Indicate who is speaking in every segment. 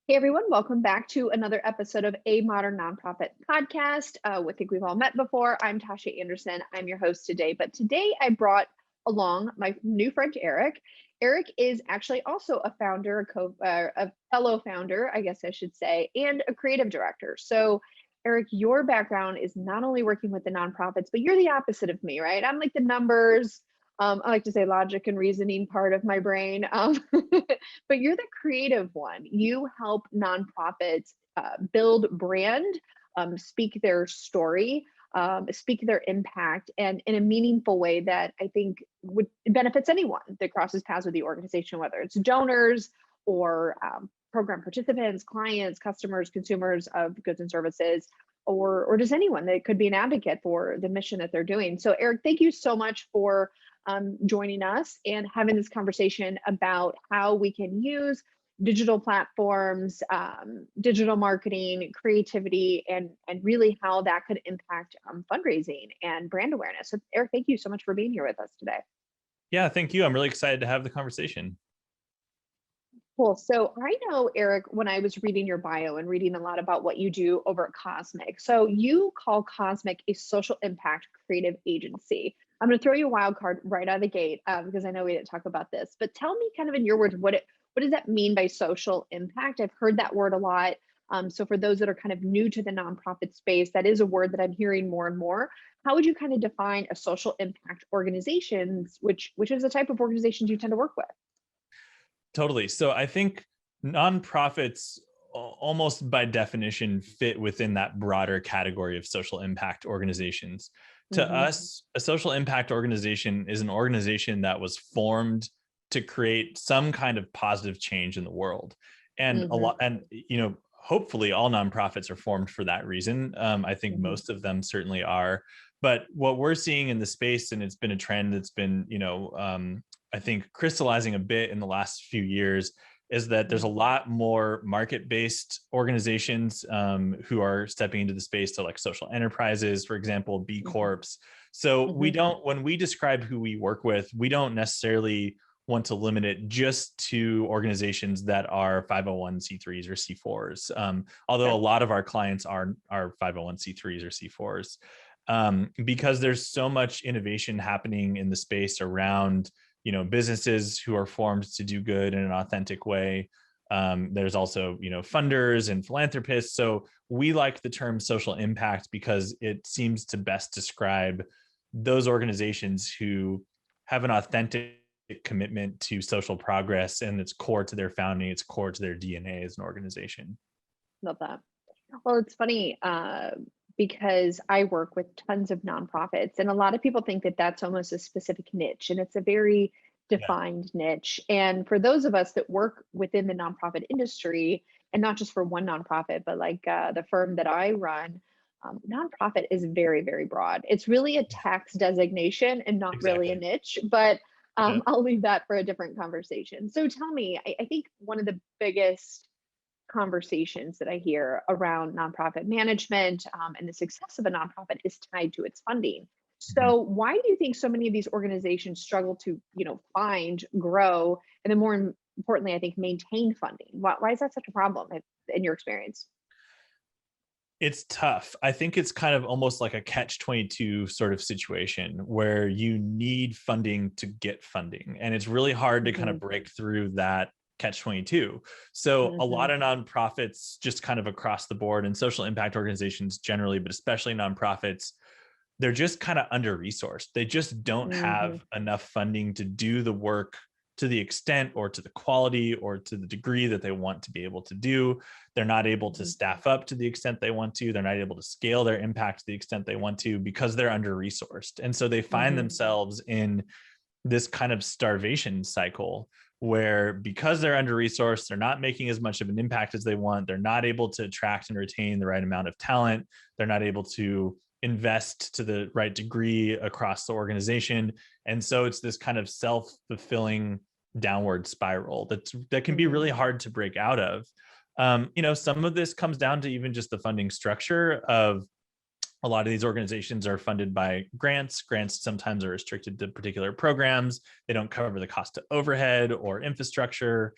Speaker 1: Hey everyone, welcome back to another episode of A Modern Nonprofit Podcast. I think we've all met before. I'm Tosha Anderson. I'm your host today. But today I brought along my new friend Eric. Eric is actually also a founder, a fellow founder, I guess I should say, and a creative director. So Eric, your background is not only working with the nonprofits, but you're the opposite of me, right? I'm like the numbers. I like to say logic and reasoning part of my brain. But you're the creative one. You help nonprofits build brand, speak their story, speak their impact, and in a meaningful way that I think would benefits anyone that crosses paths with the organization, whether it's donors or program participants, clients, customers, consumers of goods and services, or just anyone that could be an advocate for the mission that they're doing. So, Eric, thank you so much for joining us and having this conversation about how we can use digital platforms, digital marketing, creativity, and really how that could impact fundraising and brand awareness. So, Eric, thank you so much for being here with us today.
Speaker 2: Yeah, thank you. I'm really excited to have the conversation.
Speaker 1: Cool. So I know, Eric, when I was reading your bio and reading a lot about what you do over at Cosmic. So you call Cosmic a social impact creative agency. I'm going to throw you a wild card right out of the gate because I know we didn't talk about this. But tell me, kind of in your words, what does that mean by social impact? I've heard that word a lot. So for those that are kind of new to the nonprofit space, that is a word that I'm hearing more and more. How would you kind of define a social impact organizations, which is the type of organizations you tend to work with?
Speaker 2: Totally. So I think nonprofits almost by definition fit within that broader category of social impact organizations. To us, a social impact organization is an organization that was formed to create some kind of positive change in the world. And hopefully all nonprofits are formed for that reason. I think most of them certainly are. But what we're seeing in the space, and it's been a trend that's been, I think crystallizing a bit in the last few years, is that there's a lot more market-based organizations who are stepping into the space, to like social enterprises, for example, B Corps. So when we describe who we work with, we don't necessarily want to limit it just to organizations that are 501c3s or C4s. Although a lot of our clients are 501c3s or C4s, because there's so much innovation happening in the space around businesses who are formed to do good in an authentic way. There's also, funders and philanthropists. So we like the term social impact because it seems to best describe those organizations who have an authentic commitment to social progress, and it's core to their founding, it's core to their DNA as an organization.
Speaker 1: Love that. Well, it's funny because I work with tons of nonprofits, and a lot of people think that that's almost a specific niche, and it's a very defined niche. And for those of us that work within the nonprofit industry, and not just for one nonprofit, but like the firm that I run, nonprofit is very, very broad. It's really a tax designation and not really a niche, but I'll leave that for a different conversation. So tell me, I think one of the biggest conversations that I hear around nonprofit management and the success of a nonprofit is tied to its funding. So why do you think so many of these organizations struggle to, find, grow, and then more importantly, I think maintain funding? Why is that such a problem in your experience?
Speaker 2: It's tough. I think it's kind of almost like a catch-22 sort of situation where you need funding to get funding. And it's really hard to kind of break through that catch-22. So a lot of nonprofits just kind of across the board, and social impact organizations generally, but especially nonprofits, they're just kind of under-resourced. They just don't have enough funding to do the work to the extent or to the quality or to the degree that they want to be able to do. They're not able to staff up to the extent they want to. They're not able to scale their impact to the extent they want to because they're under-resourced. And so they find themselves in this kind of starvation cycle where, because they're under-resourced, they're not making as much of an impact as they want. They're not able to attract and retain the right amount of talent. They're not able to invest to the right degree across the organization. And so it's this kind of self-fulfilling downward spiral that can be really hard to break out of. Some of this comes down to even just the funding structure of a lot of these organizations are funded by grants. Grants sometimes are restricted to particular programs. They don't cover the cost of overhead or infrastructure.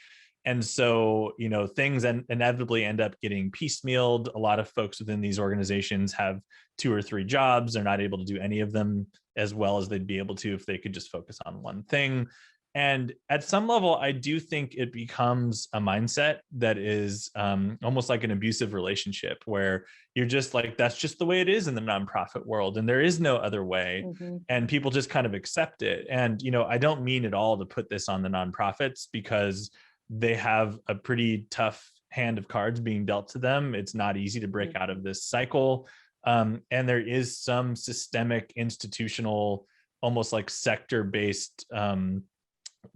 Speaker 2: And so, things inevitably end up getting piecemealed. A lot of folks within these organizations have 2 or 3 jobs. They're not able to do any of them as well as they'd be able to if they could just focus on one thing. And at some level, I do think it becomes a mindset that is almost like an abusive relationship where you're just like, that's just the way it is in the nonprofit world. And there is no other way.
Speaker 1: Mhm.
Speaker 2: And people just kind of accept it. And, I don't mean at all to put this on the nonprofits because they have a pretty tough hand of cards being dealt to them. It's not easy to break out of this cycle. And there is some systemic, institutional, almost like sector-based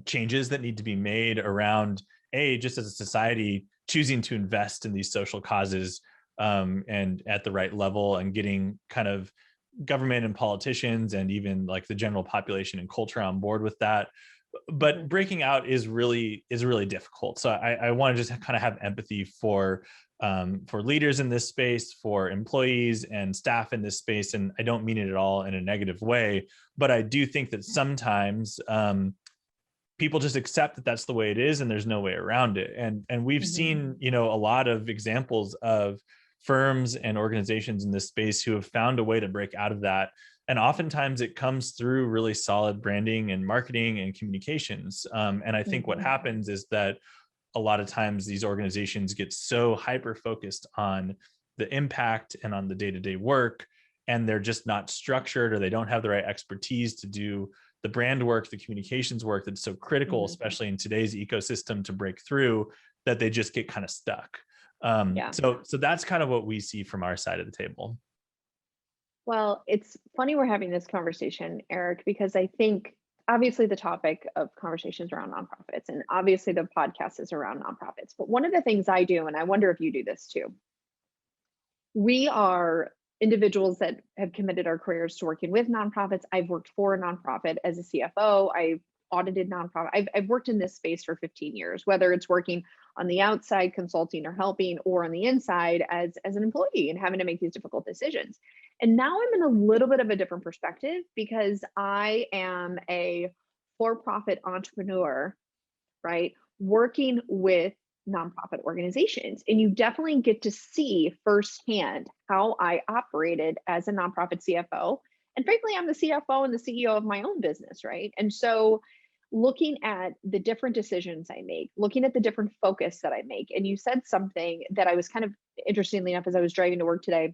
Speaker 2: changes that need to be made around just as a society choosing to invest in these social causes and at the right level, and getting kind of government and politicians and even like the general population and culture on board with that. But breaking out is really difficult. So I want to just kind of have empathy for leaders in this space, for employees and staff in this space. And I don't mean it at all in a negative way, but I do think that sometimes people just accept that that's the way it is and there's no way around it. And we've seen, a lot of examples of firms and organizations in this space who have found a way to break out of that. And oftentimes it comes through really solid branding and marketing and communications. And I think what happens is that a lot of times these organizations get so hyper focused on the impact and on the day-to-day work, and they're just not structured, or they don't have the right expertise to do the brand work, the communications work that's so critical, especially in today's ecosystem, to break through, that they just get kind of stuck. So that's kind of what we see from our side of the table.
Speaker 1: Well, it's funny we're having this conversation, Eric, because I think obviously the topic of conversations around nonprofits, and obviously the podcast is around nonprofits. But one of the things I do, and I wonder if you do this too, we are individuals that have committed our careers to working with nonprofits. I've worked for a nonprofit as a CFO. I've audited nonprofit. I've worked in this space for 15 years, whether it's working on the outside consulting or helping, or on the inside as an employee and having to make these difficult decisions. And now I'm in a little bit of a different perspective because I am a for-profit entrepreneur, right? Working with nonprofit organizations. And you definitely get to see firsthand how I operated as a nonprofit CFO. And frankly, I'm the CFO and the CEO of my own business, right? And so looking at the different decisions I make, looking at the different focus that I make. And you said something that I was kind of, interestingly enough, as I was driving to work today,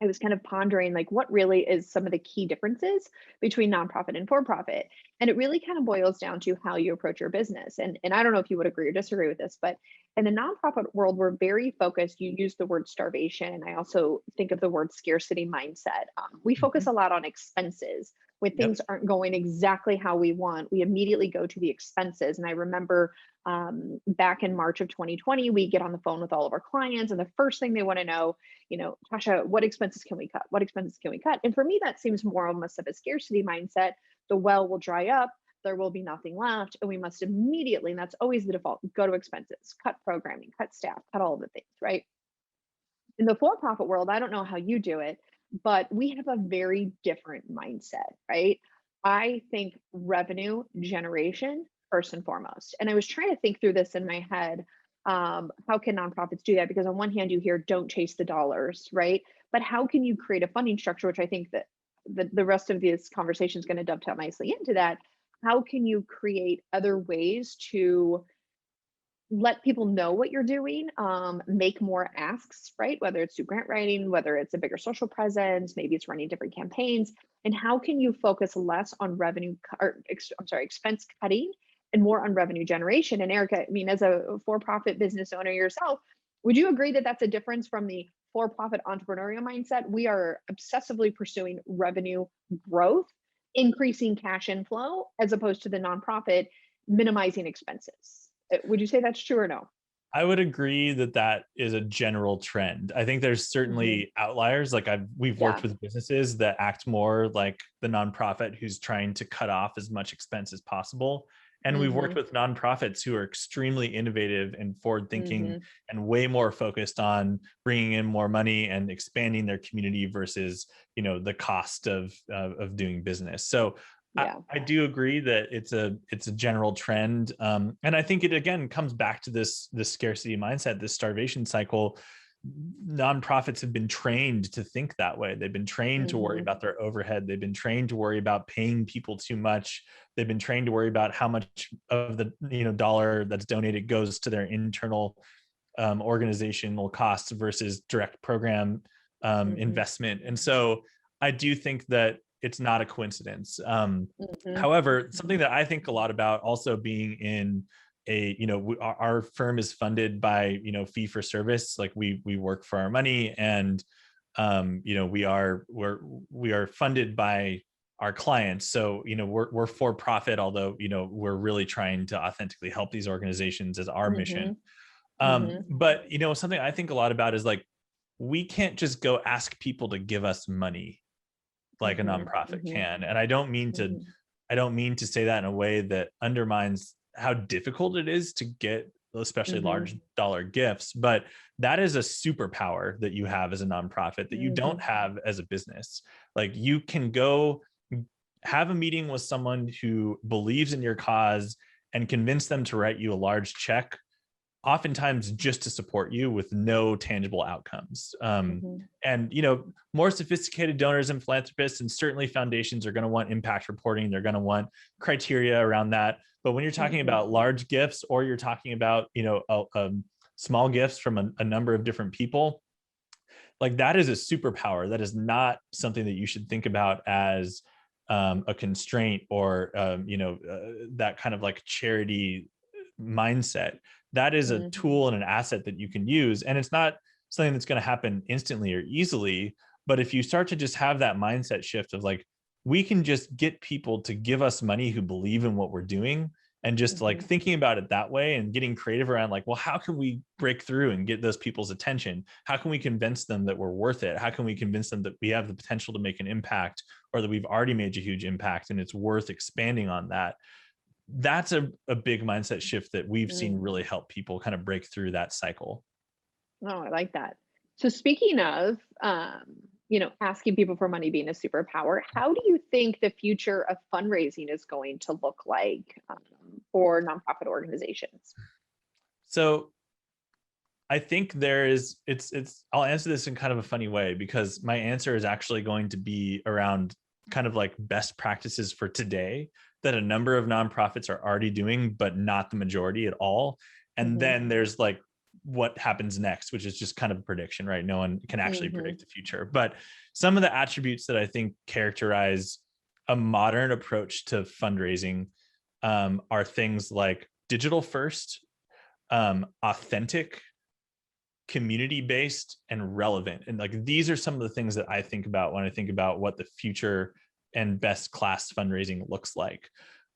Speaker 1: I was kind of pondering like what really is some of the key differences between nonprofit and for-profit. And it really kind of boils down to how you approach your business. And I don't know if you would agree or disagree with this, but in the nonprofit world, we're very focused. You use the word starvation, and I also think of the word scarcity mindset. We focus a lot on expenses. When things aren't going exactly how we want, we immediately go to the expenses. And I remember back in March of 2020, we get on the phone with all of our clients, and the first thing they want to know, Tosha, what expenses can we cut? What expenses can we cut? And for me, that seems more almost of a scarcity mindset. The well will dry up, there will be nothing left, and we must immediately, and that's always the default, go to expenses, cut programming, cut staff, cut all of the things, right? In the for-profit world, I don't know how you do it, but we have a very different mindset, right? I think revenue generation first and foremost. And I was trying to think through this in my head. How can nonprofits do that? Because on one hand, you hear don't chase the dollars, right? But how can you create a funding structure, which I think that the rest of this conversation is going to dovetail nicely into that. How can you create other ways to let people know what you're doing, make more asks, right? Whether it's through grant writing, whether it's a bigger social presence, maybe it's running different campaigns. And how can you focus less on expense cutting and more on revenue generation? And Erica, I mean, as a for-profit business owner yourself, would you agree that that's a difference from the for-profit entrepreneurial mindset? We are obsessively pursuing revenue growth, increasing cash inflow, as opposed to the nonprofit minimizing expenses. Would you say that's true or no?
Speaker 2: I would agree that that is a general trend. I think there's certainly outliers. Like we've worked with businesses that act more like the nonprofit who's trying to cut off as much expense as possible. And we've worked with nonprofits who are extremely innovative and forward thinking and way more focused on bringing in more money and expanding their community versus, the cost of doing business. So
Speaker 1: Yeah.
Speaker 2: I do agree that it's a general trend. And I think it again comes back to this scarcity mindset, this starvation cycle. Nonprofits have been trained to think that way. They've been trained to worry about their overhead. They've been trained to worry about paying people too much. They've been trained to worry about how much of the dollar that's donated goes to their internal organizational costs versus direct program investment. And so I do think that it's not a coincidence. However, something that I think a lot about, also being in a, our firm is funded by, fee for service. Like we work for our money, and we are funded by our clients. So, we're for profit, although, we're really trying to authentically help these organizations as our mission. But, something I think a lot about is like, we can't just go ask people to give us money like a nonprofit can. And I don't mean to say that in a way that undermines how difficult it is to get especially large dollar gifts, but that is a superpower that you have as a nonprofit that you don't have as a business. Like, you can go have a meeting with someone who believes in your cause and convince them to write you a large check, oftentimes just to support you, with no tangible outcomes. And, more sophisticated donors and philanthropists, and certainly foundations, are going to want impact reporting. They're going to want criteria around that. But when you're talking about large gifts, or you're talking about, small gifts from a number of different people, like, that is a superpower. That is not something that you should think about as a constraint, or, that kind of like charity mindset. That is a tool and an asset that you can use. And it's not something that's going to happen instantly or easily. But if you start to just have that mindset shift of like, we can just get people to give us money who believe in what we're doing, and just like thinking about it that way, and getting creative around like, well, how can we break through and get those people's attention? How can we convince them that we're worth it? How can we convince them that we have the potential to make an impact, or that we've already made a huge impact and it's worth expanding on that? That's a big mindset shift that we've seen really help people kind of break through that cycle.
Speaker 1: Oh, I like that. So speaking of, asking people for money being a superpower, how do you think the future of fundraising is going to look like for nonprofit organizations?
Speaker 2: So I think I'll answer this in kind of a funny way, because my answer is actually going to be around kind of like best practices for today that a number of nonprofits are already doing, but not the majority at all. And then there's like what happens next, which is just kind of a prediction, right? No one can actually predict the future. But some of the attributes that I think characterize a modern approach to fundraising are things like digital first, authentic, community-based, and relevant. And like, these are some of the things that I think about when I think about what the future and best class fundraising looks like.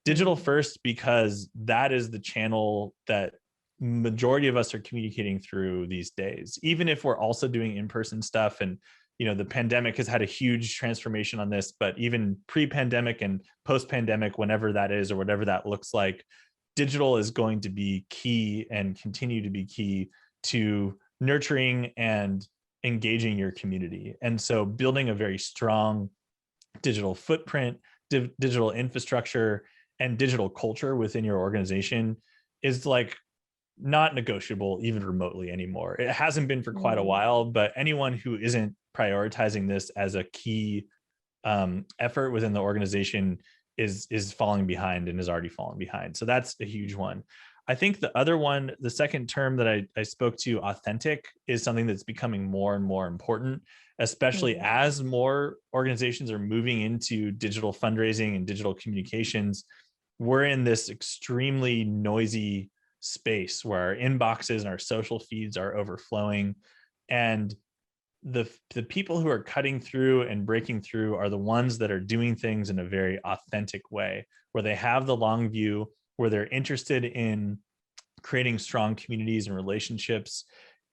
Speaker 2: Digital first, because that is the channel that majority of us are communicating through these days, even if we're also doing in-person stuff. And the pandemic has had a huge transformation on this, but even pre-pandemic and post-pandemic, whenever that is, or whatever that looks like, digital is going to be key and continue to be key to nurturing and engaging your community. And so building a very strong digital footprint, digital infrastructure, and digital culture within your organization is like not negotiable even remotely anymore. It hasn't been for quite a while, but anyone who isn't prioritizing this as a key effort within the organization is falling behind, and is already fallen behind. So that's a huge one. I think the other one, the second term that I spoke to, authentic, is something that's becoming more and more important, especially as more organizations are moving into digital fundraising and digital communications. We're in this extremely noisy space where our inboxes and our social feeds are overflowing, and the people who are cutting through and breaking through are the ones that are doing things in a very authentic way, where they have the long view, where they're interested in creating strong communities and relationships,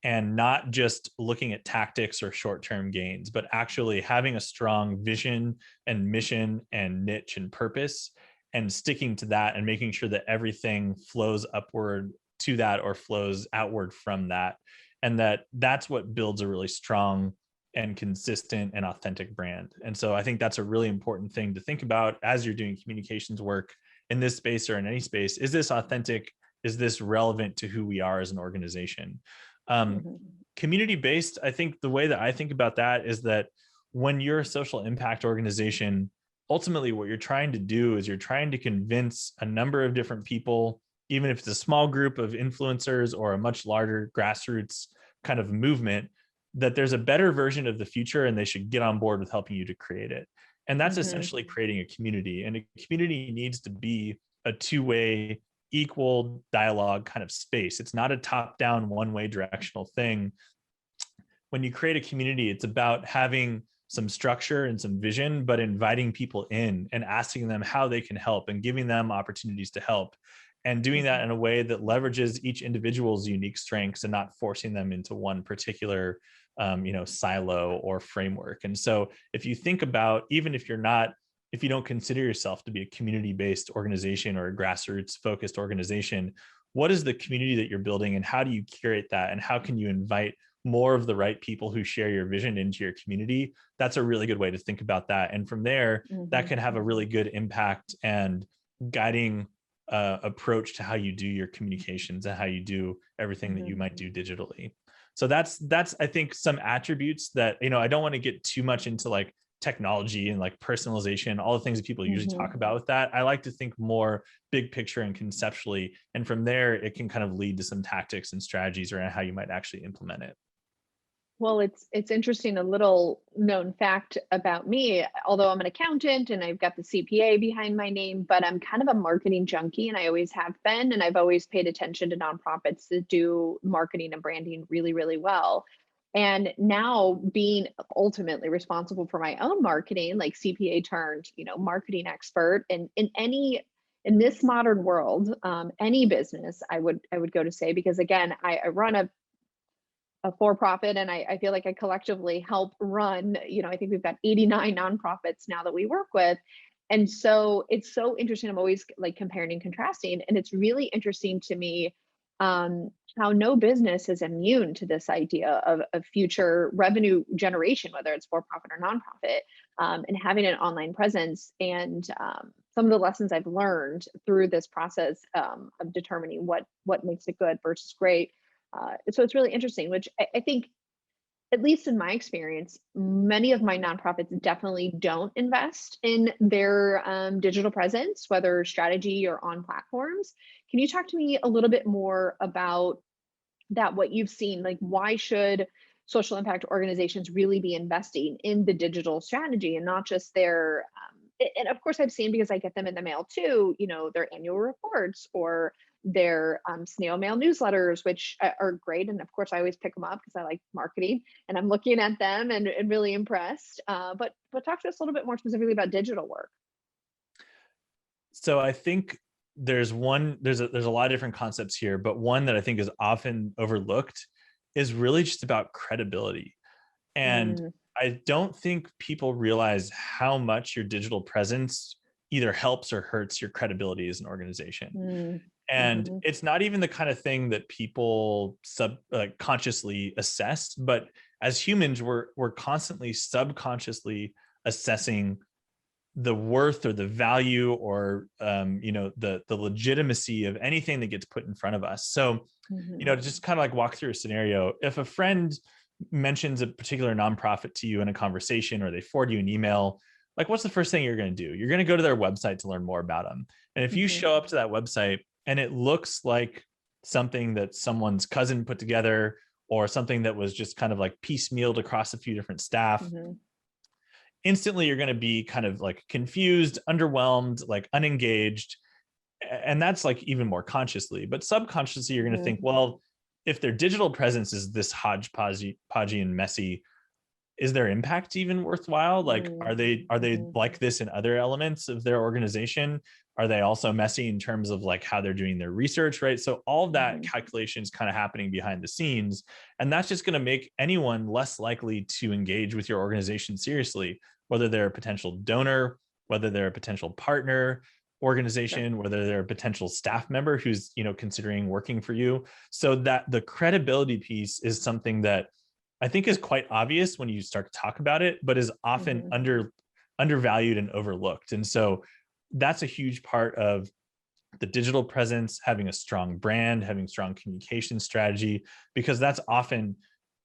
Speaker 2: and not just looking at tactics or short-term gains, but actually having a strong vision and mission and niche and purpose, and sticking to that, and making sure that everything flows upward to that or flows outward from that. And that's what builds a really strong and consistent and authentic brand. And so I think that's a really important thing to think about as you're doing communications work in this space or in any space. Is this authentic? Is this relevant to who we are as an organization? Community-based, I think the way that I think about that is that when you're a social impact organization, ultimately what you're trying to do is you're trying to convince a number of different people, even if it's a small group of influencers or a much larger grassroots kind of movement, that there's a better version of the future and they should get on board with helping you to create it. And that's essentially creating a community. And a community needs to be a two-way, equal dialogue kind of space. It's not a top-down, one-way directional thing. When you create a community, it's about having some structure and some vision, but inviting people in and asking them how they can help and giving them opportunities to help, and doing that in a way that leverages each individual's unique strengths and not forcing them into one particular silo or framework. And so if you think about, even if you don't consider yourself to be a community-based organization or a grassroots focused organization, what is the community that you're building and how do you curate that? And how can you invite more of the right people who share your vision into your community? That's a really good way to think about that. And from there, that can have a really good impact and guiding approach to how you do your communications and how you do everything that you might do digitally. So that's I think some attributes that, I don't want to get too much into like technology and like personalization, all the things that people usually talk about with that. I like to think more big picture and conceptually, and from there it can kind of lead to some tactics and strategies around how you might actually implement it.
Speaker 1: Well, it's interesting, a little known fact about me, although I'm an accountant and I've got the CPA behind my name, but I'm kind of a marketing junkie and I always have been. And I've always paid attention to nonprofits that do marketing and branding really, really well. And now being ultimately responsible for my own marketing, like CPA turned, marketing expert, and in this modern world, any business I would go to say, because again, I run a for-profit, and I feel like I collectively help run, I think we've got 89 nonprofits now that we work with. And so it's so interesting. I'm always like comparing and contrasting. And it's really interesting to me how no business is immune to this idea of future revenue generation, whether it's for-profit or nonprofit, and having an online presence. And some of the lessons I've learned through this process of determining what makes it good versus great. So it's really interesting, which I think, at least in my experience, many of my nonprofits definitely don't invest in their digital presence, whether strategy or on platforms. Can you talk to me a little bit more about that, what you've seen? Like, why should social impact organizations really be investing in the digital strategy and not just their, and of course I've seen, because I get them in the mail too, their annual reports or their snail mail newsletters, which are great. And of course, I always pick them up because I like marketing and I'm looking at them and really impressed. But talk to us a little bit more specifically about digital work.
Speaker 2: So I think there's a lot of different concepts here, but one that I think is often overlooked is really just about credibility. And I don't think people realize how much your digital presence either helps or hurts your credibility as an organization. And it's not even the kind of thing that people consciously assess, but as humans, we're constantly subconsciously assessing the worth or the value or the legitimacy of anything that gets put in front of us. So to just kind of like walk through a scenario, if a friend mentions a particular nonprofit to you in a conversation, or they forward you an email, like, what's the first thing you're going to do? You're going to go to their website to learn more about them. And if you show up to that website and it looks like something that someone's cousin put together, or something that was just kind of like piecemealed across a few different staff, instantly you're going to be kind of like confused, underwhelmed, like unengaged. And that's like even more consciously, but subconsciously you're going to think, well, if their digital presence is this hodgepodgey and messy, is their impact even worthwhile? Like, are they like this in other elements of their organization? Are they also messy in terms of like how they're doing their research, right? So all of that calculation is kind of happening behind the scenes. And that's just going to make anyone less likely to engage with your organization seriously, whether they're a potential donor, whether they're a potential partner organization, whether they're a potential staff member who's, considering working for you. So that the credibility piece is something that I think is quite obvious when you start to talk about it, but is often undervalued and overlooked. And so that's a huge part of the digital presence, having a strong brand, having strong communication strategy, because that's often,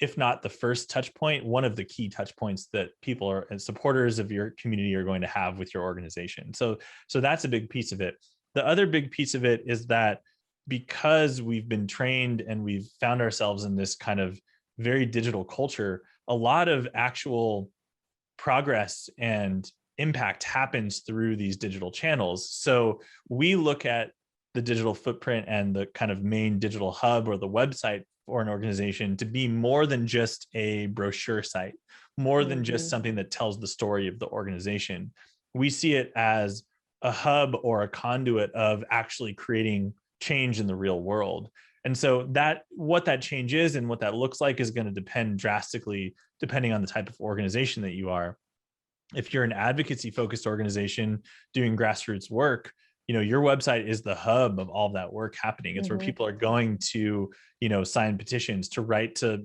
Speaker 2: if not the first touch point, one of the key touch points that people are and supporters of your community are going to have with your organization. So that's a big piece of it. The other big piece of it is that because we've been trained and we've found ourselves in this kind of very digital culture, a lot of actual progress and impact happens through these digital channels. So we look at the digital footprint and the kind of main digital hub or the website for an organization to be more than just a brochure site, more than just something that tells the story of the organization. We see it as a hub or a conduit of actually creating change in the real world. And so that what that change is and what that looks like is going to depend drastically depending on the type of organization that you are. If you're an advocacy focused organization doing grassroots work, your website is the hub of all of that work happening. It's where people are going to, sign petitions, to write to,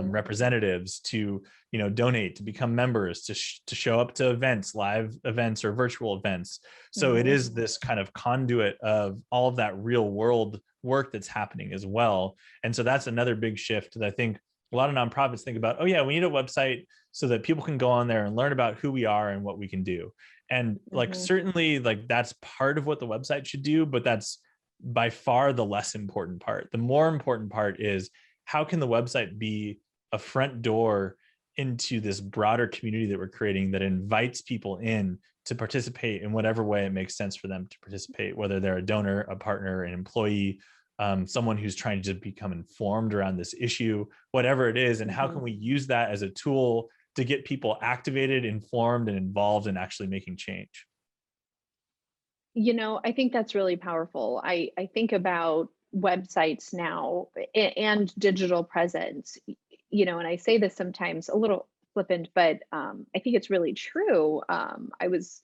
Speaker 2: representatives, to, donate, to become members, to show up to events, live events or virtual events. So it is this kind of conduit of all of that real world work that's happening as well. And so that's another big shift that I think a lot of nonprofits think about. Oh yeah, we need a website so that people can go on there and learn about who we are and what we can do. And certainly that's part of what the website should do, but that's by far the less important part. The more important part is how can the website be a front door into this broader community that we're creating that invites people in to participate in whatever way it makes sense for them to participate, whether they're a donor, a partner, an employee, someone who's trying to become informed around this issue, whatever it is. And how can we use that as a tool to get people activated, informed, and involved in actually making change?
Speaker 1: I think that's really powerful. I think about websites now and digital presence, and I say this sometimes a little flippant, but I think it's really true. I was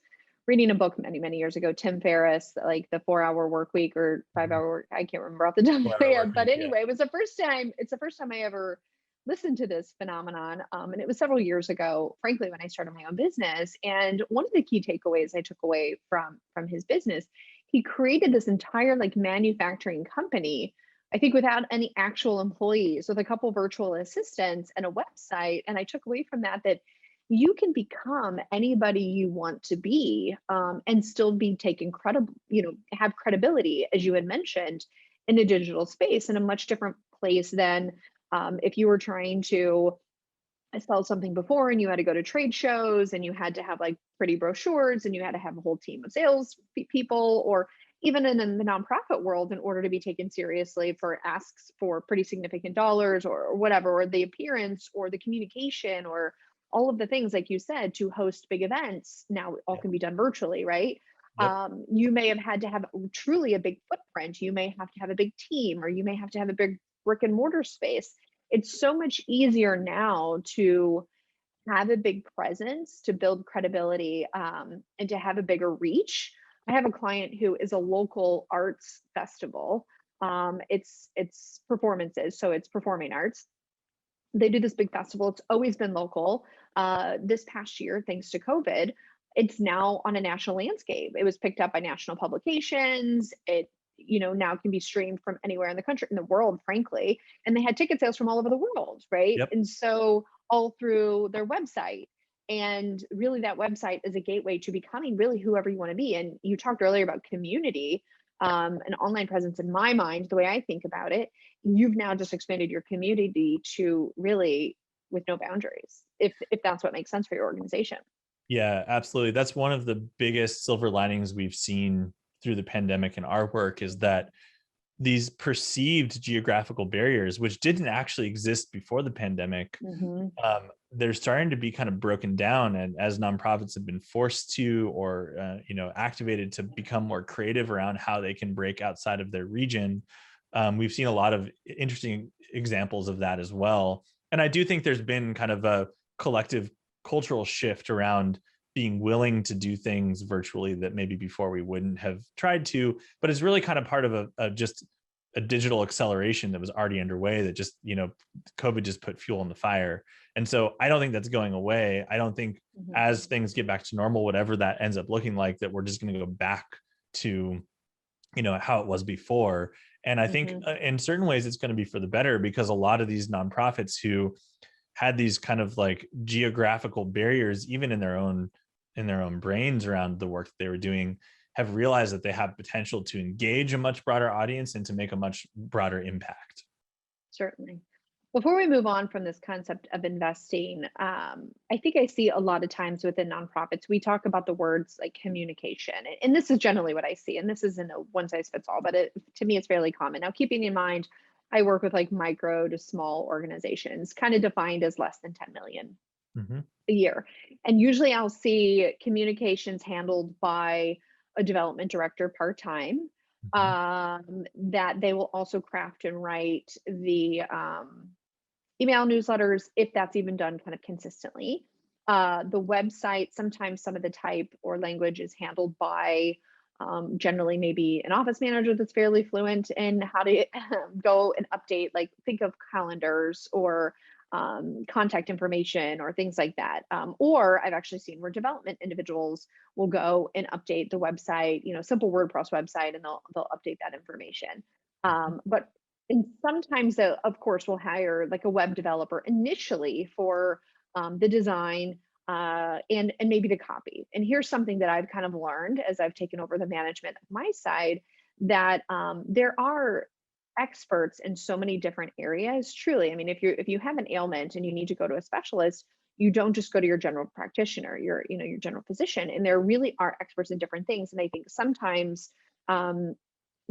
Speaker 1: reading a book many, many years ago, Tim Ferriss, like the 4 Hour Work Week or 5 Hour Work, I can't remember off the top of my head, but anyway, it's the first time I ever listened to this phenomenon. And it was several years ago, frankly, when I started my own business. And one of the key takeaways I took away from his business, he created this entire like manufacturing company, I think without any actual employees, with a couple virtual assistants and a website. And I took away from that you can become anybody you want to be, and still be taken have credibility, as you had mentioned, in a digital space, in a much different place than if you were trying to sell something before and you had to go to trade shows and you had to have like pretty brochures and you had to have a whole team of sales people, or even in the nonprofit world, in order to be taken seriously for asks for pretty significant dollars or whatever, or the appearance or the communication or all of the things, like you said, to host big events. Now all can be done virtually, right?
Speaker 2: Yep.
Speaker 1: You may have had to have truly a big footprint. You may have to have a big team, or you may have to have a big brick and mortar space. It's so much easier now to have a big presence, to build credibility, and to have a bigger reach. I have a client who is a local arts festival. It's performances, so it's performing arts. They do this big festival. It's always been local. This past year, thanks to COVID, it's now on a national landscape. It was picked up by national publications. It now can be streamed from anywhere in the country, in the world, frankly. And they had ticket sales from all over the world, right?
Speaker 2: Yep.
Speaker 1: And so all through their website. And really that website is a gateway to becoming really whoever you want to be. And you talked earlier about community, an online presence. In my mind, the way I think about it, you've now just expanded your community to really with no boundaries, if that's what makes sense for your organization.
Speaker 2: Yeah, absolutely. That's one of the biggest silver linings we've seen through the pandemic in our work, is that these perceived geographical barriers, which didn't actually exist before the pandemic, they're starting to be kind of broken down. And as nonprofits have been forced to, or activated to become more creative around how they can break outside of their region, we've seen a lot of interesting examples of that as well. And I do think there's been kind of a collective cultural shift around being willing to do things virtually that maybe before we wouldn't have tried to, but it's really kind of part of a just a digital acceleration that was already underway that just, COVID just put fuel on the fire. And so I don't think that's going away. I don't think as things get back to normal, whatever that ends up looking like, that we're just going to go back to, how it was before. And I think in certain ways it's going to be for the better, because a lot of these nonprofits who had these kind of like geographical barriers, even in their own brains around the work that they were doing, have realized that they have potential to engage a much broader audience and to make a much broader impact.
Speaker 1: Certainly. Before we move on from this concept of investing, I think I see a lot of times within nonprofits, we talk about the words like communication. And this is generally what I see. And this isn't a one size fits all, but to me, it's fairly common. Now, keeping in mind, I work with like micro to small organizations, kind of defined as less than 10 million a year. And usually I'll see communications handled by a development director part-time, that they will also craft and write the email newsletters, if that's even done kind of consistently. The website, sometimes some of the type or language is handled by generally maybe an office manager that's fairly fluent in how to go and update, like think of calendars or contact information or things like that. Or I've actually seen where development individuals will go and update the website, simple WordPress website, and they'll update that information. But and sometimes, of course, we'll hire like a web developer initially for the design and maybe the copy. And here's something that I've kind of learned as I've taken over the management of my side, that there are experts in so many different areas. Truly, I mean, if you have an ailment and you need to go to a specialist, you don't just go to your general practitioner, your general physician. And there really are experts in different things. And I think sometimes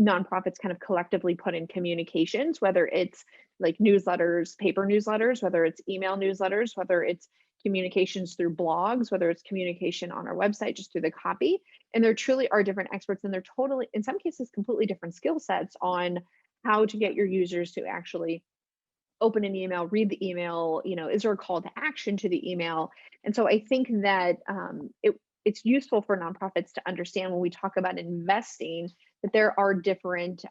Speaker 1: nonprofits kind of collectively put in communications, whether it's like newsletters, paper newsletters, whether it's email newsletters, whether it's communications through blogs, whether it's communication on our website, just through the copy. And there truly are different experts, and they're totally, in some cases, completely different skill sets on how to get your users to actually open an email, read the email, is there a call to action to the email? And so I think that it's useful for nonprofits to understand when we talk about investing that there are different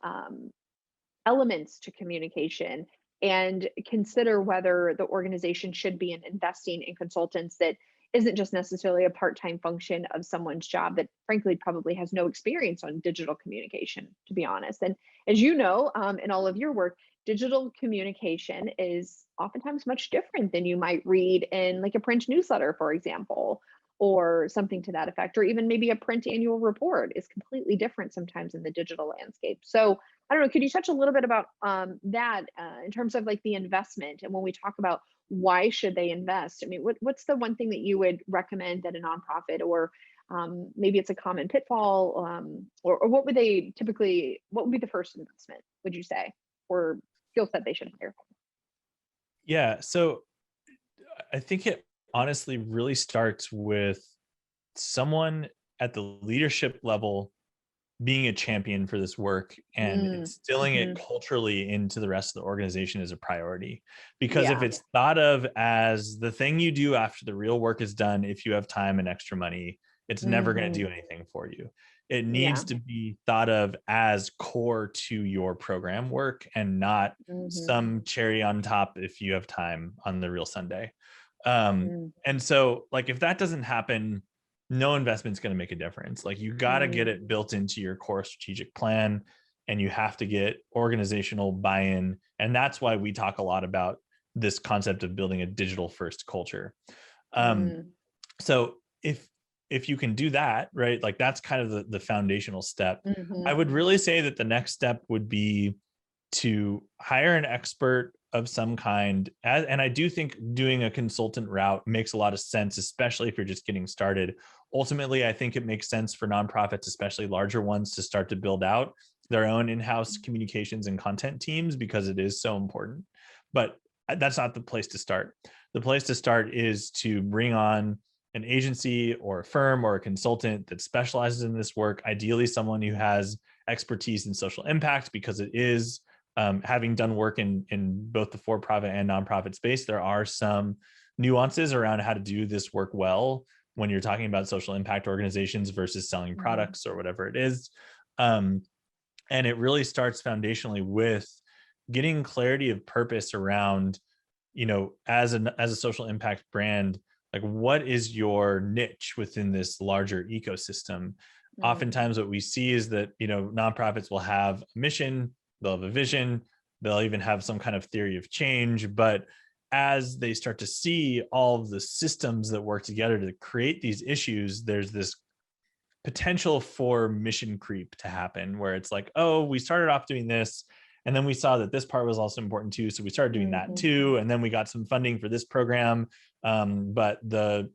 Speaker 1: elements to communication, and consider whether the organization should be investing in consultants that isn't just necessarily a part-time function of someone's job that frankly probably has no experience on digital communication, to be honest. And as you know, in all of your work, digital communication is oftentimes much different than you might read in like a print newsletter, for example, or something to that effect, or even maybe a print annual report is completely different sometimes in the digital landscape. So I don't know, could you touch a little bit about that in terms of like the investment? And when we talk about why should they invest, I mean, what's the one thing that you would recommend that a nonprofit, or maybe it's a common pitfall, or what would be the first investment, would you say, or skill set they should hire?
Speaker 2: Yeah. So I think it honestly really starts with someone at the leadership level being a champion for this work and instilling it culturally into the rest of the organization as a priority. Because if it's thought of as the thing you do after the real work is done, if you have time and extra money, it's never going to do anything for you. It needs to be thought of as core to your program work and not some cherry on top if you have time on the real Sunday. And so like, if that doesn't happen, no investment's going to make a difference. Like, you got to get it built into your core strategic plan, and you have to get organizational buy-in. And that's why we talk a lot about this concept of building a digital first culture. So if you can do that, right, like that's kind of the foundational step. I would really say that the next step would be to hire an expert of some kind. And I do think doing a consultant route makes a lot of sense, especially if you're just getting started. Ultimately, I think it makes sense for nonprofits, especially larger ones, to start to build out their own in-house communications and content teams, because it is so important. But that's not the place to start. The place to start is to bring on an agency or a firm or a consultant that specializes in this work, ideally someone who has expertise in social impact, because it is, having done work in both the for-profit and nonprofit space, there are some nuances around how to do this work well when you're talking about social impact organizations versus selling products or whatever it is. And it really starts foundationally with getting clarity of purpose around, as a social impact brand, like what is your niche within this larger ecosystem?
Speaker 1: Mm,
Speaker 2: Oftentimes what we see is that, nonprofits will have a mission, they'll have a vision, they'll even have some kind of theory of change, but as they start to see all of the systems that work together to create these issues, there's this potential for mission creep to happen where it's like, oh, we started off doing this, and then we saw that this part was also important too, so we started doing that
Speaker 1: mhm,
Speaker 2: too, and then we got some funding for this program, but the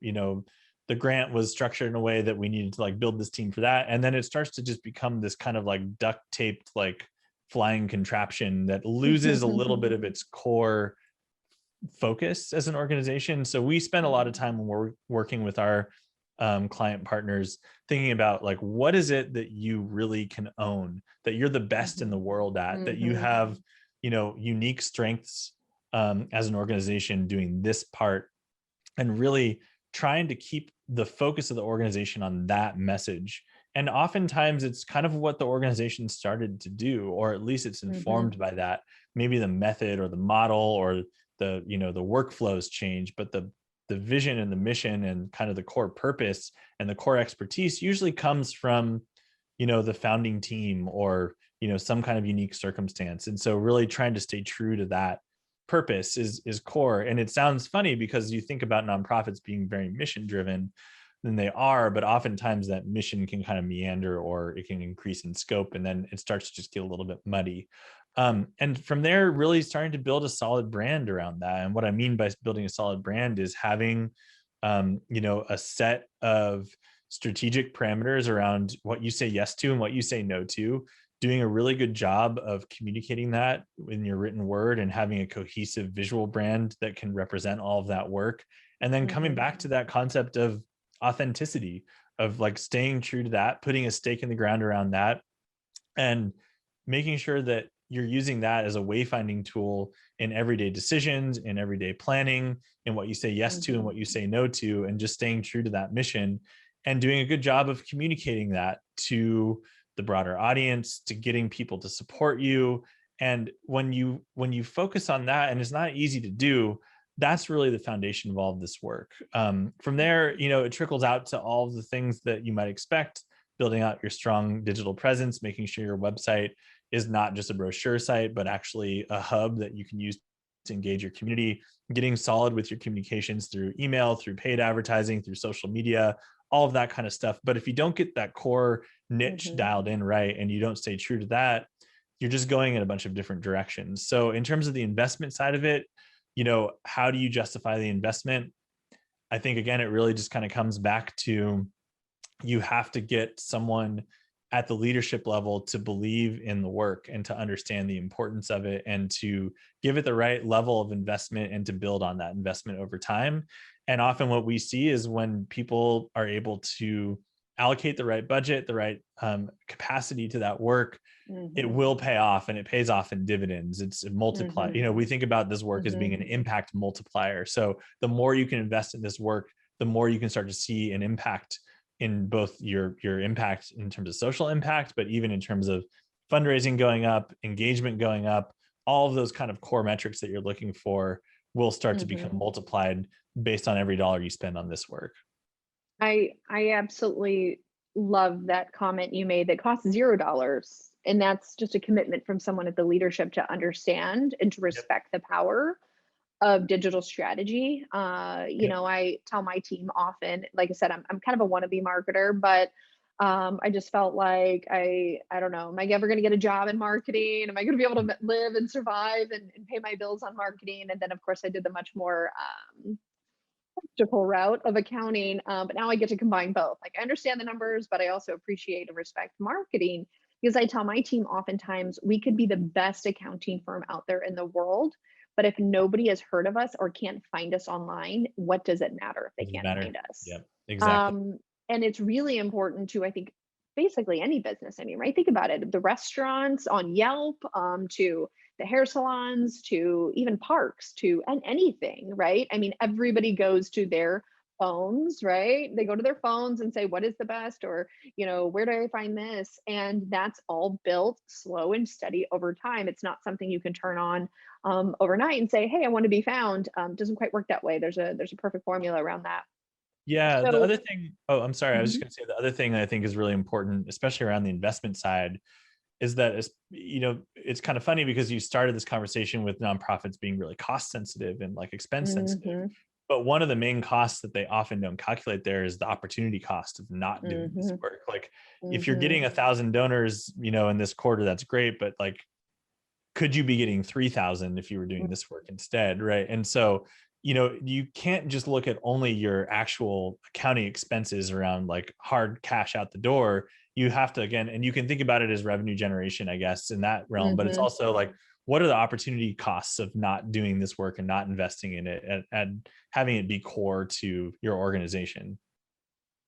Speaker 2: grant was structured in a way that we needed to like build this team for that, and then it starts to just become this kind of like duct taped like flying contraption that loses a little bit of its core focus as an organization. So we spend a lot of
Speaker 1: mhm,
Speaker 2: time when we're working with our client partners thinking about like what is it that you really can own, that you're the best in the
Speaker 1: mhm,
Speaker 2: world at, that you
Speaker 1: mhm,
Speaker 2: have unique strengths as an organization doing this part, and really trying to keep the focus of the organization on that message. And oftentimes it's kind of what the organization started to do, or at least it's
Speaker 1: mhm,
Speaker 2: informed by that. Maybe the method or the model or the workflows change, but the vision and the mission and kind of the core purpose and the core expertise usually comes from the founding team or some kind of unique circumstance. And so really trying to stay true to that purpose is core. And it sounds funny because you think about nonprofits being very mission driven, than they are, but oftentimes that mission can kind of meander or it can increase in scope, and then it starts to just get a little bit muddy. And from there, really starting to build a solid brand around that. And what I mean by building a solid brand is having a set of strategic parameters around what you say yes to and what you say no to, doing a really good job of communicating that in your written word and having a cohesive visual brand that can represent all of that work. And then coming
Speaker 1: mhm,
Speaker 2: back to that concept of authenticity, of like staying true to that, putting a stake in the ground around that, and making sure that you're using that as a wayfinding tool in everyday decisions, in everyday planning, in what you say yes to and
Speaker 1: mhm,
Speaker 2: what you say no to, and just staying true to that mission and doing a good job of communicating that to the broader audience, to getting people to support you. And when you focus on that, and it's not easy to do, that's really the foundation of all of this work. From there, it trickles out to all of the things that you might expect: building out your strong digital presence, making sure your website is not just a brochure site, but actually a hub that you can use to engage your community, getting solid with your communications through email, through paid advertising, through social media, all of that kind of stuff. But if you don't get that core niche
Speaker 1: mhm.
Speaker 2: dialed in right and you don't stay true to that, you're just going in a bunch of different directions. So in terms of the investment side of it, how do you justify the investment? I think again, it really just kind of comes back to, you have to get someone at the leadership level to believe in the work and to understand the importance of it and to give it the right level of investment and to build on that investment over time. And often what we see is when people are able to allocate the right budget, the right capacity to that work, it
Speaker 1: Mhm,
Speaker 2: will pay off, and it pays off in dividends. It's a multiply.
Speaker 1: mhm,
Speaker 2: We think about this work as being
Speaker 1: mhm,
Speaker 2: an impact multiplier. So the more you can invest in this work, the more you can start to see an impact in both your impact in terms of social impact, but even in terms of fundraising going up, engagement going up, all of those kind of core metrics that you're looking for will start to become
Speaker 1: mhm.
Speaker 2: multiplied based on every dollar you spend on this work.
Speaker 1: I absolutely love that comment you made that costs $0. And that's just a commitment from someone at the leadership to understand and to
Speaker 2: Yep.
Speaker 1: respect the power of digital strategy.
Speaker 2: Yep.
Speaker 1: I tell my team often, like I said, I'm kind of a wannabe marketer, but I just felt like I don't know, am I ever going to get a job in marketing? Am I going to be able to live and survive and pay my bills on marketing? And then of course I did the much more practical route of accounting. But now I get to combine both. Like I understand the numbers, but I also appreciate and respect marketing because I tell my team oftentimes we could be the best accounting firm out there in the world. But if nobody has heard of us or can't find us online, what does it matter if they
Speaker 2: Doesn't
Speaker 1: can't
Speaker 2: matter.
Speaker 1: find us?
Speaker 2: Yep. Exactly.
Speaker 1: Um, and it's really important to, I think, basically any business. I mean, right? Think about it. The restaurants on Yelp, to the hair salons, to even parks, to and anything, right? I mean, everybody goes to their phones, right? They go to their phones and say, what is the best? Or, where do I find this? And that's all built slow and steady over time. It's not something you can turn on overnight and say, hey, I want to be found. Doesn't quite work that way. There's a perfect formula around that.
Speaker 2: Yeah, the
Speaker 1: So,
Speaker 2: other thing, oh, I'm sorry. I was just
Speaker 1: mhm,
Speaker 2: going to say the other thing I think is really important, especially around the investment side, is that it's kind of funny because you started this conversation with nonprofits being really cost sensitive and like expense sensitive.
Speaker 1: mhm,
Speaker 2: But one of the main costs that they often don't calculate there is the opportunity cost of not doing this
Speaker 1: mhm,
Speaker 2: work. Like if you're
Speaker 1: mhm.
Speaker 2: getting 1,000 donors, in this quarter, that's great. But like, could you be getting 3,000 if you were doing this work instead? Right. And so, you can't just look at only your actual accounting expenses around like hard cash out the door. You have to, again, and you can think about it as revenue generation, I guess, in that realm, but it's
Speaker 1: Mhm.
Speaker 2: also like, what are the opportunity costs of not doing this work and not investing in it and having it be core to your organization?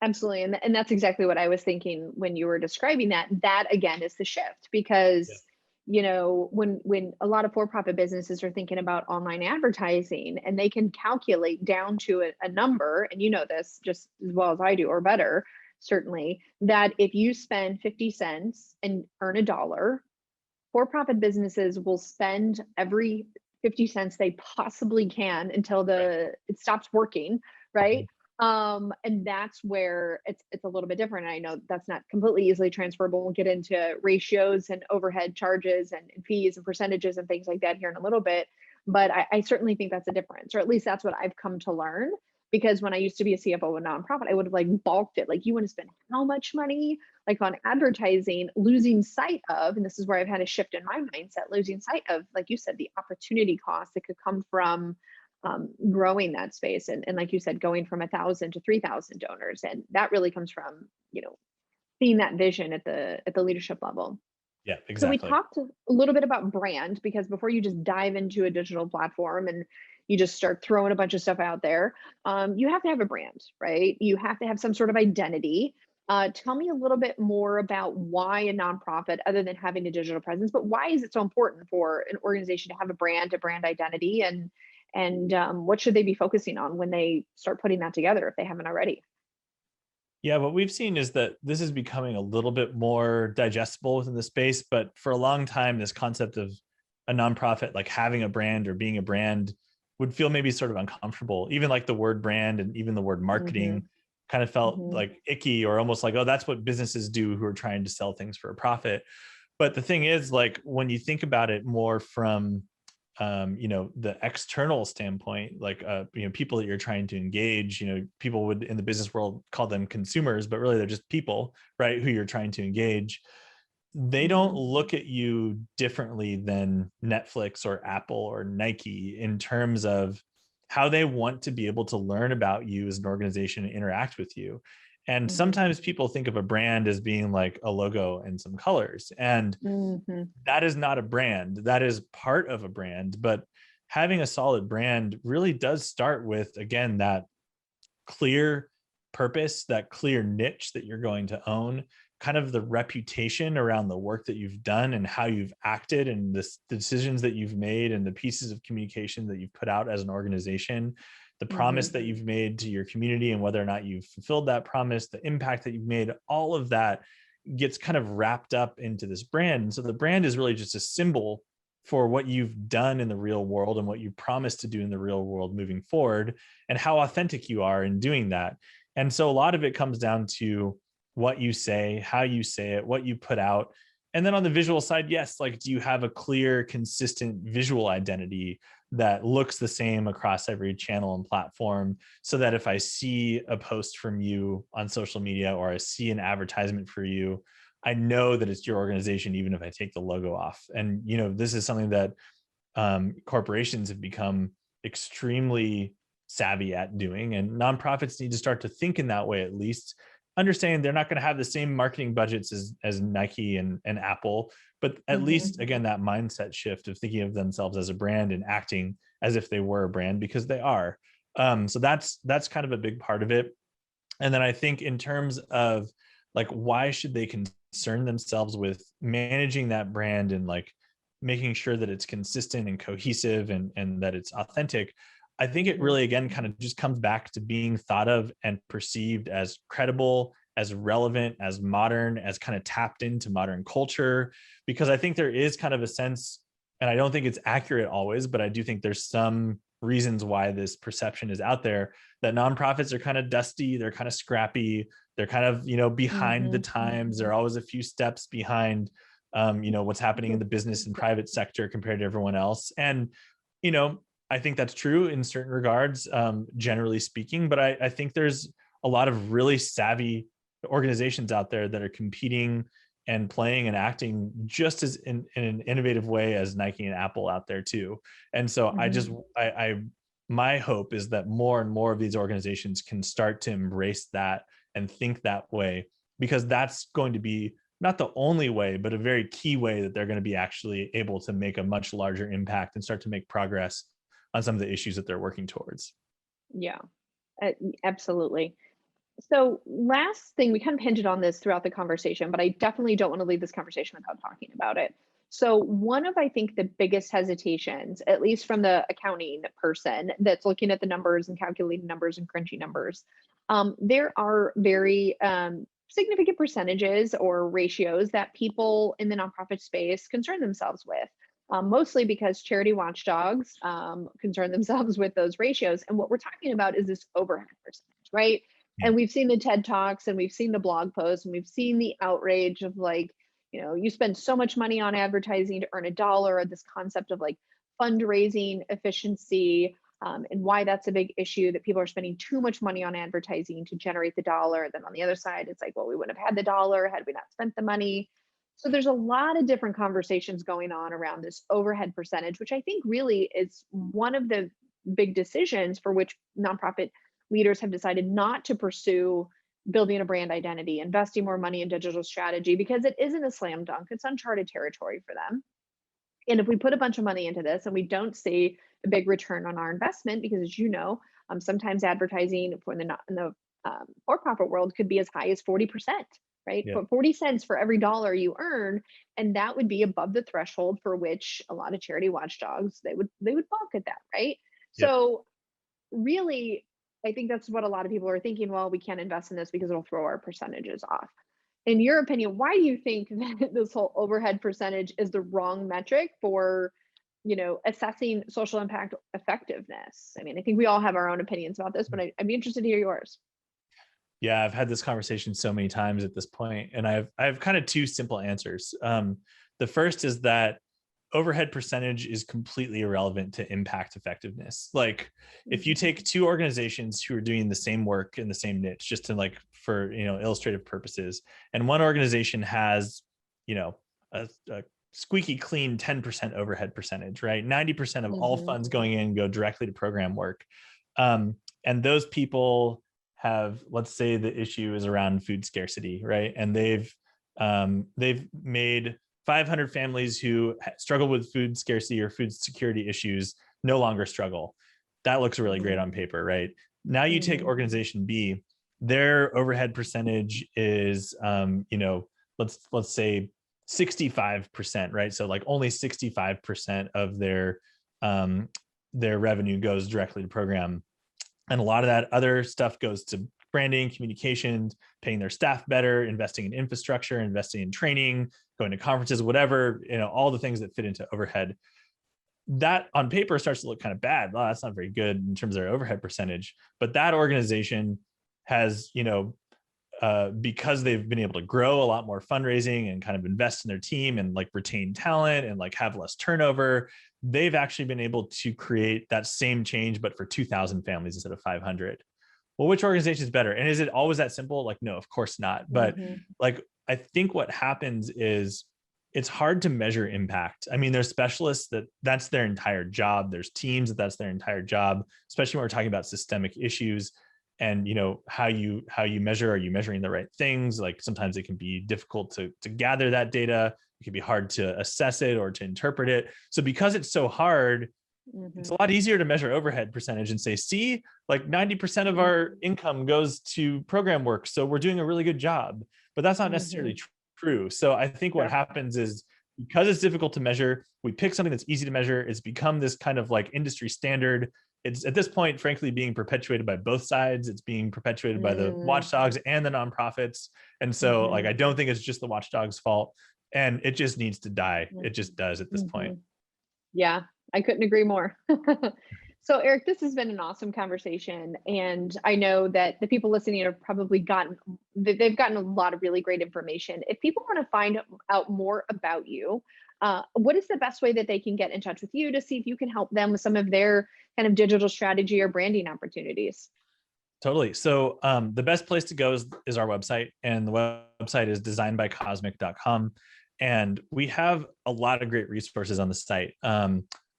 Speaker 1: Absolutely. And that's exactly what I was thinking when you were describing that. That again is the shift
Speaker 2: Yeah.
Speaker 1: because, when a lot of for-profit businesses are thinking about online advertising and they can calculate down to a number, and you know this just as well as I do, or better, certainly, that if you spend 50 cents and earn a dollar, for-profit businesses will spend every 50 cents they possibly can until
Speaker 2: Right.
Speaker 1: it stops working, right?
Speaker 2: Mhm.
Speaker 1: And that's where it's a little bit different. And I know that's not completely easily transferable. We'll get into ratios and overhead charges and fees and percentages and things like that here in a little bit. But I certainly think that's a difference, or at least that's what I've come to learn. Because when I used to be a CFO of a nonprofit, I would have like balked it. Like, you want to spend how much money like on advertising, losing sight of, and this is where I've had a shift in my mindset, losing sight of, like you said, the opportunity cost that could come from growing that space. And like you said, going from 1,000 to 3,000 donors. And that really comes from, seeing that vision at the leadership level.
Speaker 2: Yeah,
Speaker 1: So we
Speaker 2: exactly.
Speaker 1: talked a little bit about brand, because before you just dive into a digital platform and you just start throwing a bunch of stuff out there, you have to have a brand, right? You have to have some sort of identity. Tell me a little bit more about why a nonprofit, other than having a digital presence, but why is it so important for an organization to have a brand identity, and what should they be focusing on when they start putting that together if they haven't already?
Speaker 2: Yeah, what we've seen is that this is becoming a little bit more digestible within the space, but for a long time, this concept of a nonprofit, like having a brand or being a brand, would feel maybe sort of uncomfortable. Even like the word brand and even the word
Speaker 1: Mm-hmm.
Speaker 2: marketing kind of felt
Speaker 1: Mm-hmm.
Speaker 2: like icky, or almost like, oh, that's what businesses do who are trying to sell things for a profit. But the thing is, like, when you think about it more from the external standpoint, like people that you're trying to engage, people would in the business world call them consumers, but really they're just people, right, who you're trying to engage. They don't
Speaker 1: Mm-hmm.
Speaker 2: look at you differently than Netflix or Apple or Nike in terms of how they want to be able to learn about you as an organization and interact with you. And
Speaker 1: Mm-hmm.
Speaker 2: sometimes people think of a brand as being like a logo and some colors. And
Speaker 1: Mm-hmm.
Speaker 2: that is not a brand. That is part of a brand. But having a solid brand really does start with, again, that clear purpose, that clear niche that you're going to own, kind of the reputation around the work that you've done and how you've acted and the decisions that you've made and the pieces of communication that you've put out as an organization, the
Speaker 1: Mm-hmm.
Speaker 2: promise that you've made to your community and whether or not you've fulfilled that promise, the impact that you've made, all of that gets kind of wrapped up into this brand. And so the brand is really just a symbol for what you've done in the real world and what you promised to do in the real world moving forward, and how authentic you are in doing that. And so a lot of it comes down to what you say, how you say it, what you put out. And then on the visual side, yes, like, do you have a clear, consistent visual identity that looks the same across every channel and platform, so that if I see a post from you on social media or I see an advertisement for you, I know that it's your organization, even if I take the logo off. And, this is something that corporations have become extremely savvy at doing, and nonprofits need to start to think in that way, at least understanding they're not going to have the same marketing budgets as Nike and Apple, but at
Speaker 1: Mm-hmm.
Speaker 2: least, again, that mindset shift of thinking of themselves as a brand and acting as if they were a brand, because they are. So that's kind of a big part of it. And then I think in terms of like, why should they concern themselves with managing that brand and like making sure that it's consistent and cohesive and that it's authentic? I think it really, again, kind of just comes back to being thought of and perceived as credible, as relevant, as modern, as kind of tapped into modern culture. Because I think there is kind of a sense, and I don't think it's accurate always, but I do think there's some reasons why this perception is out there, that nonprofits are kind of dusty, they're kind of scrappy, they're kind of, behind the times. They're always a few steps behind, what's happening in the business and private sector compared to everyone else. And, I think that's true in certain regards, generally speaking, but I think there's a lot of really savvy organizations out there that are competing and playing and acting just as in an innovative way as Nike and Apple out there too. And so my hope is that more and more of these organizations can start to embrace that and think that way, because that's going to be not the only way, but a very key way that they're going to be actually able to make a much larger impact and start to make progress on some of the issues that they're working towards.
Speaker 1: Yeah, absolutely. So last thing, we kind of hinted on this throughout the conversation, but I definitely don't want to leave this conversation without talking about it. So one of, I think, the biggest hesitations, at least from the accounting person that's looking at the numbers and calculating numbers and crunching numbers, there are very significant percentages or ratios that people in the nonprofit space concern themselves with. Mostly because charity watchdogs concern themselves with those ratios. And what we're talking about is this overhead percentage, right? And we've seen the TED Talks and we've seen the blog posts and we've seen the outrage of like, you spend so much money on advertising to earn a dollar, or this concept of like fundraising efficiency, and why that's a big issue, that people are spending too much money on advertising to generate the dollar. Then on the other side, it's like, well, we wouldn't have had the dollar had we not spent the money. So there's a lot of different conversations going on around this overhead percentage, which I think really is one of the big decisions for which nonprofit leaders have decided not to pursue building a brand identity, investing more money in digital strategy, because it isn't a slam dunk. It's uncharted territory for them. And if we put a bunch of money into this and we don't see a big return on our investment, because as you know, sometimes advertising in the for-profit world could be as high as 40%. Right?
Speaker 2: Yeah.
Speaker 1: But 40 cents for every dollar you earn. And that would be above the threshold for which a lot of charity watchdogs, they would balk at that, right?
Speaker 2: Yep.
Speaker 1: So really, I think that's what a lot of people are thinking, well, we can't invest in this because it'll throw our percentages off. In your opinion, why do you think that this whole overhead percentage is the wrong metric for, assessing social impact effectiveness? I mean, I think we all have our own opinions about this, but I'd be interested to hear yours.
Speaker 2: Yeah, I've had this conversation so many times at this point, and I have kind of two simple answers. The first is that overhead percentage is completely irrelevant to impact effectiveness. Like, if you take two organizations who are doing the same work in the same niche, just to like for illustrative purposes, and one organization has a squeaky clean 10% overhead percentage, right? 90% of all funds going in go directly to program work, and those people have, let's say the issue is around food scarcity, right? And they've made 500 families who struggle with food scarcity or food security issues no longer struggle. That looks really great on paper, right? Now you take organization B, their overhead percentage is, let's say 65%, right? So like only 65% of their revenue goes directly to program. And a lot of that other stuff goes to branding, communications, paying their staff better, investing in infrastructure, investing in training, going to conferences, whatever, all the things that fit into overhead. That on paper starts to look kind of bad. Well, that's not very good in terms of their overhead percentage. But that organization has, because they've been able to grow a lot more fundraising and kind of invest in their team and like retain talent and like have less turnover, they've actually been able to create that same change, but for 2,000 families instead of 500. Well, which organization is better? And is it always that simple? Like, no, of course not. But like, I think what happens is it's hard to measure impact. I mean, there's specialists that's their entire job. There's teams that's their entire job, especially when we're talking about systemic issues. And how you measure, are you measuring the right things? Like sometimes it can be difficult to gather that data. It can be hard to assess it or to interpret it. So because it's so hard, it's a lot easier to measure overhead percentage and say, see, like 90% of our income goes to program work, so we're doing a really good job. But that's not necessarily true. So I think what happens is, because it's difficult to measure, we pick something that's easy to measure. It's become this kind of like industry standard. it's at this point, frankly, being perpetuated by both sides. It's being perpetuated by the watchdogs and the nonprofits. And so like, I don't think it's just the watchdogs' fault, and it just needs to die. It just does at this point.
Speaker 1: Yeah, I couldn't agree more. So Eric, this has been an awesome conversation. And I know that the people listening have probably they've gotten a lot of really great information. If people want to find out more about you, what is the best way that they can get in touch with you to see if you can help them with some of their kind of digital strategy or branding opportunities?
Speaker 2: Totally. So the best place to go is our website, and the website is designbycosmic.com. And we have a lot of great resources on the site.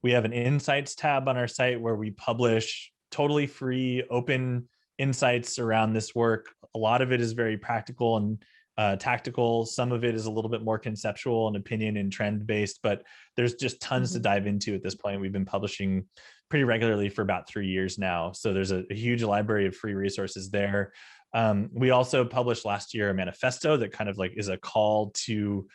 Speaker 2: We have an insights tab on our site where we publish totally free, open insights around this work. A lot of it is very practical and tactical. Some of it is a little bit more conceptual and opinion and trend based, but there's just tons to dive into at this point. We've been publishing pretty regularly for about 3 years now. So there's a huge library of free resources there. We also published last year a manifesto that kind of like is a call to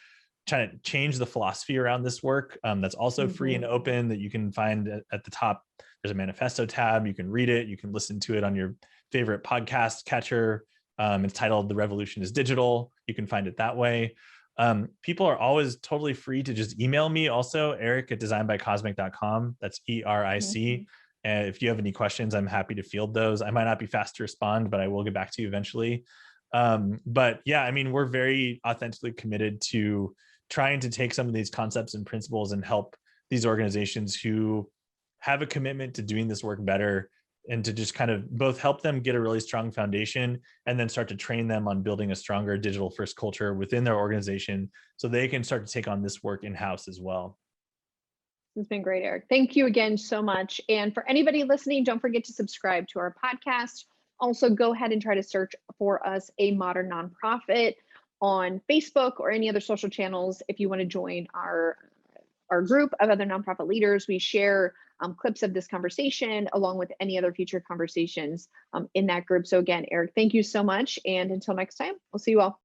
Speaker 2: trying to change the philosophy around this work. That's also free and open, that you can find at the top. There's a manifesto tab. You can read it. You can listen to it on your favorite podcast catcher. It's titled "The Revolution is Digital." You can find it that way. People are always totally free to just email me also, eric@designbycosmic.com. That's ERIC. And if you have any questions, I'm happy to field those. I might not be fast to respond, but I will get back to you eventually. But yeah, I mean, we're very authentically committed to trying to take some of these concepts and principles and help these organizations who have a commitment to doing this work better, and to just kind of both help them get a really strong foundation and then start to train them on building a stronger digital first culture within their organization so they can start to take on this work in-house as well.
Speaker 1: It's been great, Eric. Thank you again so much. And for anybody listening, don't forget to subscribe to our podcast. Also, go ahead and try to search for us, A Modern Nonprofit, on Facebook or any other social channels. If you want to join our group of other nonprofit leaders, we share clips of this conversation along with any other future conversations in that group. So again, Eric, thank you so much. And until next time, we'll see you all.